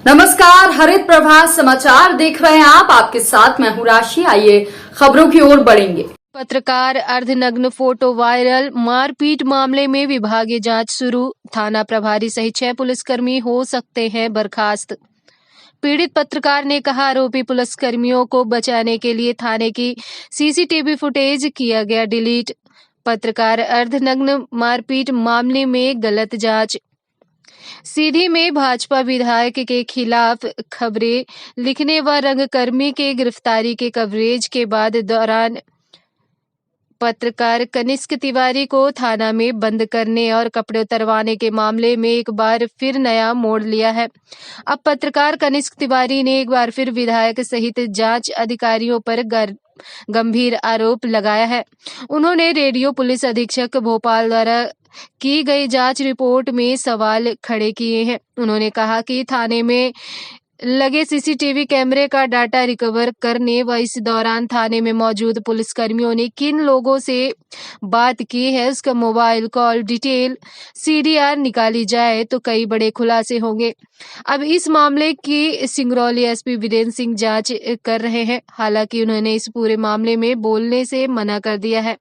नमस्कार, हरित प्रभात समाचार देख रहे हैं आप। आपके साथ मैं हूं राशि। आइए खबरों की ओर बढ़ेंगे। पत्रकार अर्धनग्न फोटो वायरल, मारपीट मामले में विभागीय जांच शुरू, थाना प्रभारी सहित 6 पुलिसकर्मी हो सकते हैं बर्खास्त। पीड़ित पत्रकार ने कहा, आरोपी पुलिसकर्मियों को बचाने के लिए थाने की सीसीटीवी फुटेज किया गया डिलीट। पत्रकार अर्धनग्न मारपीट मामले में गलत जांच। सीधी में भाजपा विधायक के खिलाफ खबरें लिखने व रंगकर्मी के गिरफ्तारी के कवरेज के बाद दौरान पत्रकार कनिष्क तिवारी को थाना में बंद करने और कपड़े उतरवाने के मामले में एक बार फिर नया मोड़ लिया है। अब पत्रकार कनिष्क तिवारी ने एक बार फिर विधायक सहित जांच अधिकारियों पर गंभीर आरोप लगाया है। उन्होंने रेडियो पुलिस अधीक्षक भोपाल द्वारा की गई जांच रिपोर्ट में सवाल खड़े किए हैं। उन्होंने कहा कि थाने में लगे सीसीटीवी कैमरे का डाटा रिकवर करने व इस दौरान थाने में मौजूद पुलिसकर्मियों ने किन लोगों से बात की है, उसका मोबाइल कॉल डिटेल सीडीआर निकाली जाए तो कई बड़े खुलासे होंगे। अब इस मामले की सिंगरौली एसपी वीरेंद्र सिंह जांच कर रहे हैं। हालांकि उन्होंने इस पूरे मामले में बोलने से मना कर दिया है।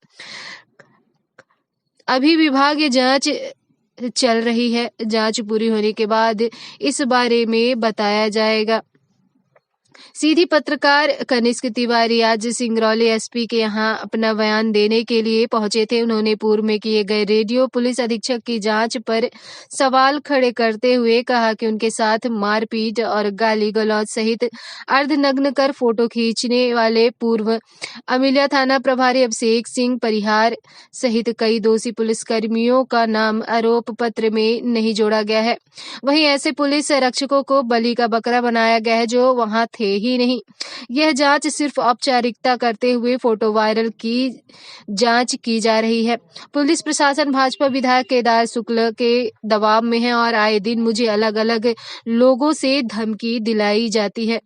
अभी विभागीय जांच चल रही है। जांच पूरी होने के बाद इस बारे में बताया जाएगा। सीधी पत्रकार कनिष्क तिवारी आज सिंगरौली एसपी के यहां अपना बयान देने के लिए पहुंचे थे। उन्होंने पूर्व में किए गए रेडियो पुलिस अधीक्षक की जांच पर सवाल खड़े करते हुए कहा कि उनके साथ मारपीट और गाली गलौज सहित अर्धनग्न कर फोटो खींचने वाले पूर्व अमिलिया थाना प्रभारी अभिषेक सिंह परिहार सहित कई दोषी पुलिसकर्मियों का नाम आरोप पत्र में नहीं जोड़ा गया है। वहीं ऐसे पुलिस रक्षकों को बलि का बकरा बनाया गया है जो वहां थे ही नहीं। यह जांच सिर्फ औपचारिकता करते हुए फोटो वायरल की जांच की जा रही है। पुलिस प्रशासन भाजपा विधायक केदार शुक्ल के दबाव में है और आए दिन मुझे अलग अलग लोगों से धमकी दिलाई जाती है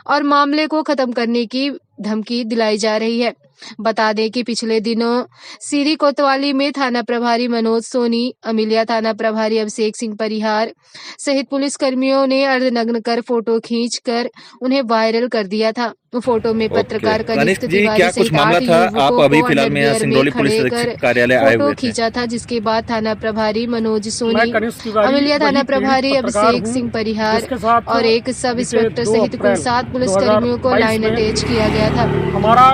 और मामले को खत्म करने की धमकी दिलाई जा रही है। बता दें कि पिछले दिनों सीरी कोतवाली में थाना प्रभारी मनोज सोनी, अमिलिया थाना प्रभारी अभिषेक सिंह परिहार सहित पुलिसकर्मियों ने अर्धनग्न कर फोटो खींचकर उन्हें वायरल कर दिया था। फोटो में पत्रकार कनिष्क तिवारी सहित 8 युवकों को अंडरवियर में खड़े कर फोटो खींचा था, जिसके बाद थाना प्रभारी मनोज सोनी, अमिलिया थाना प्रभारी अभिषेक सिंह परिहार और एक सब इंस्पेक्टर सहित कुल 7 पुलिसकर्मियों को लाइन अटैच किया गया था। हमारा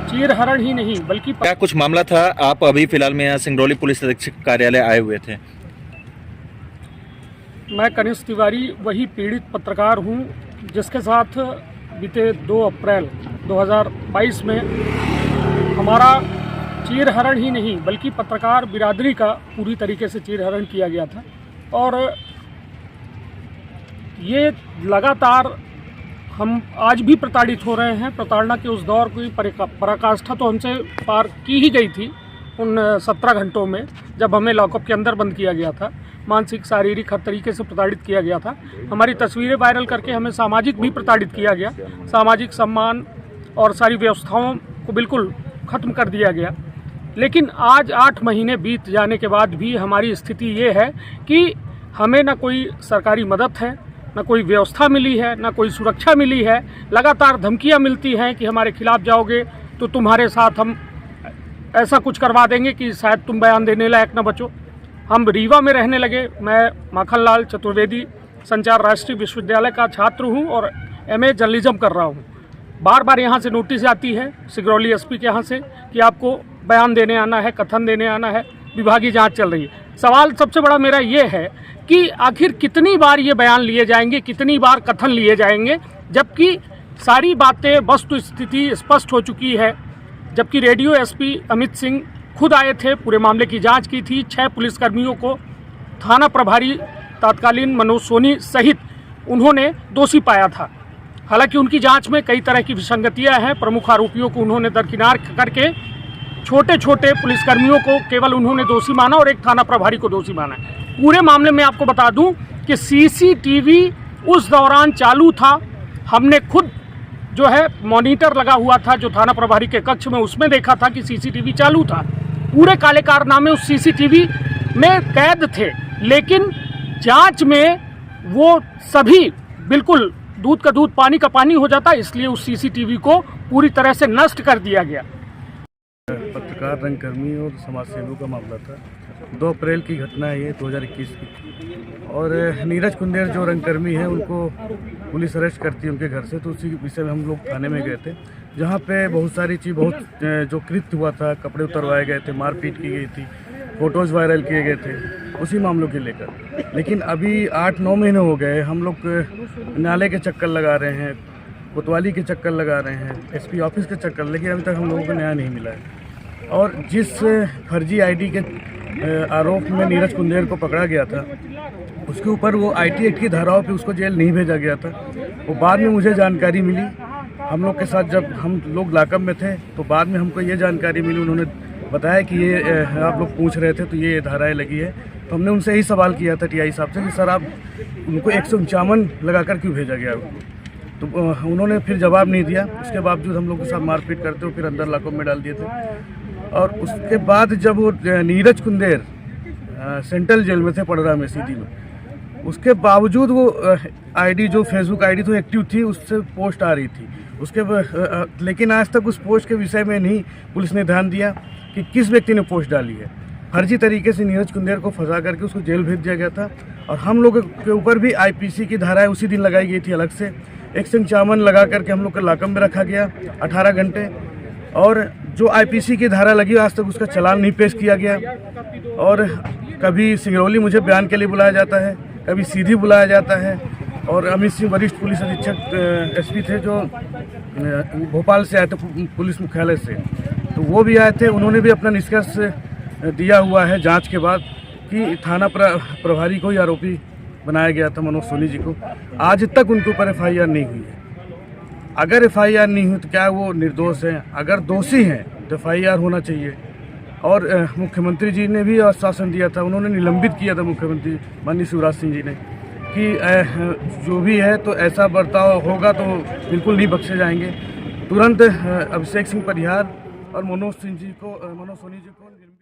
चीरहरण ही नहीं बल्कि क्या कुछ मामला था? आप अभी फिलहाल में यहाँ सिंगरौली पुलिस अधीक्षक कार्यालय आए हुए थे। मैं कनिष्क तिवारी वही पीड़ित पत्रकार हूँ जिसके साथ बीते 2 अप्रैल 2022 में हमारा चीरहरण ही नहीं बल्कि पत्रकार बिरादरी का पूरी तरीके से चीरहरण किया गया था। और ये लगातार हम आज भी प्रताड़ित हो रहे हैं। प्रताड़ना के उस दौर की पराकाष्ठा तो हमसे पार की ही गई थी उन 17 घंटों में, जब हमें लॉकअप के अंदर बंद किया गया था। मानसिक, शारीरिक हर तरीके से प्रताड़ित किया गया था। हमारी तस्वीरें वायरल करके हमें सामाजिक भी प्रताड़ित किया गया। सामाजिक सम्मान और सारी व्यवस्थाओं को बिल्कुल ख़त्म कर दिया गया। लेकिन आज 8 महीने बीत जाने के बाद भी हमारी स्थिति ये है कि हमें न कोई सरकारी मदद है, न कोई व्यवस्था मिली है, न कोई सुरक्षा मिली है। लगातार धमकियां मिलती हैं कि हमारे खिलाफ जाओगे तो तुम्हारे साथ हम ऐसा कुछ करवा देंगे कि शायद तुम बयान देने लायक न बचो। हम रीवा में रहने लगे। मैं माखनलाल चतुर्वेदी संचार राष्ट्रीय विश्वविद्यालय का छात्र हूं और MA जर्नलिज्म कर रहा हूं। बार बार यहां से नोटिस आती है सिंगरौली एसपी के यहाँ से कि आपको बयान देने आना है, कथन देने आना है। विभागीय जाँच चल रही है। सवाल सबसे बड़ा मेरा ये है कि आखिर कितनी बार ये बयान लिए जाएंगे, कितनी बार कथन लिए जाएंगे, जबकि सारी बातें वस्तु स्थिति स्पष्ट हो चुकी है। जबकि रेडियो एसपी अमित सिंह खुद आए थे, पूरे मामले की जांच की थी। 6 पुलिसकर्मियों को थाना प्रभारी तत्कालीन मनोज सोनी सहित उन्होंने दोषी पाया था। हालांकि उनकी जांच में कई तरह की विसंगतियां हैं। प्रमुख आरोपियों को उन्होंने दरकिनार करके छोटे छोटे पुलिसकर्मियों को केवल उन्होंने दोषी माना और एक थाना प्रभारी को दोषी माना। पूरे मामले में आपको बता दूं कि सीसीटीवी उस दौरान चालू था। हमने खुद जो है मॉनिटर लगा हुआ था जो थाना प्रभारी के कक्ष में, उसमें देखा था कि सीसीटीवी चालू था। पूरे काले कारनामे उस सीसीटीवी में कैद थे। लेकिन जांच में वो सभी बिल्कुल दूध का दूध पानी का पानी हो जाता, इसलिए उस सीसीटीवी को पूरी तरह से नष्ट कर दिया गया। पत्रकार, रंगकर्मी और समाजसेवियों का मामला था। 2 अप्रैल की घटना है ये 2021 की। और नीरज कुंदेर जो रंगकर्मी है उनको पुलिस अरेस्ट करती है उनके घर से, तो उसी विषय में हम लोग थाने में गए थे, जहाँ पे बहुत सारी चीज़ जो कृत्य हुआ था, कपड़े उतरवाए गए थे, मारपीट की गई थी, फ़ोटोज़ वायरल किए गए थे उसी मामलों के लेकर। लेकिन अभी 8-9 महीने हो गए, हम लोग नाले के चक्कर लगा रहे हैं, कोतवाली के चक्कर लगा रहे हैं, एसपी ऑफिस के चक्कर, लेकिन अभी तक हम लोगों को न्याय नहीं मिला है। और जिस फर्जी आईडी के आरोप में नीरज कुंदेर को पकड़ा गया था, उसके ऊपर वो आईटी एक्ट की धाराओं पे उसको जेल नहीं भेजा गया था। वो बाद में मुझे जानकारी मिली, हम लोग के साथ जब हम लोग लाकअप में थे तो बाद में हमको ये जानकारी मिली, उन्होंने बताया कि ये आप लोग पूछ रहे थे तो ये धाराएं लगी है। तो हमने उनसे यही सवाल किया था टीआई साहब से कि सर आप उनको 151 लगाकर क्यों भेजा गया? तो उन्होंने फिर जवाब नहीं दिया। उसके बावजूद हम लोग के साथ मारपीट करते हुए फिर अंदर लाकअप में डाल दिए थे। और उसके बाद जब वो नीरज कुंदेर सेंट्रल जेल में थे, पड़रा में, सीधी में, उसके बावजूद वो आईडी जो फेसबुक आईडी तो एक्टिव थी, उससे पोस्ट आ रही थी उसके, लेकिन आज तक उस पोस्ट के विषय में नहीं पुलिस ने ध्यान दिया कि किस व्यक्ति ने पोस्ट डाली है। फर्जी तरीके से नीरज कुंदेर को फंसा करके उसको जेल भेज दिया गया था। और हम लोगों के ऊपर भी आईपीसी की धाराएं उसी दिन लगाई गई थी अलग से। 151 लगा करके हम लोग को लाकअप में रखा गया 18 घंटे। और जो आईपीसी की धारा लगी आज तक उसका चालान नहीं पेश किया गया। और कभी सिंगरौली मुझे बयान के लिए बुलाया जाता है, कभी सीधी बुलाया जाता है। और अमित सिंह वरिष्ठ पुलिस अधीक्षक एसपी थे जो भोपाल से आए थे पुलिस मुख्यालय से, तो वो भी आए थे। उन्होंने भी अपना निष्कर्ष दिया हुआ है जांच के बाद कि थाना प्रभारी को ही आरोपी बनाया गया था, मनोज सोनी जी को। आज तक उनके ऊपर एफआईआर नहीं हुई है। अगर एफआईआर नहीं हुई तो क्या वो निर्दोष हैं? अगर दोषी हैं तो एफआईआर होना चाहिए। और मुख्यमंत्री जी ने भी आश्वासन दिया था, उन्होंने निलंबित किया था मुख्यमंत्री माननीय शिवराज सिंह जी ने कि जो भी है तो ऐसा बर्ताव होगा तो बिल्कुल नहीं बख्शे जाएंगे। तुरंत अभिषेक सिंह परिहार और मनोज सोनी जी को निलंबित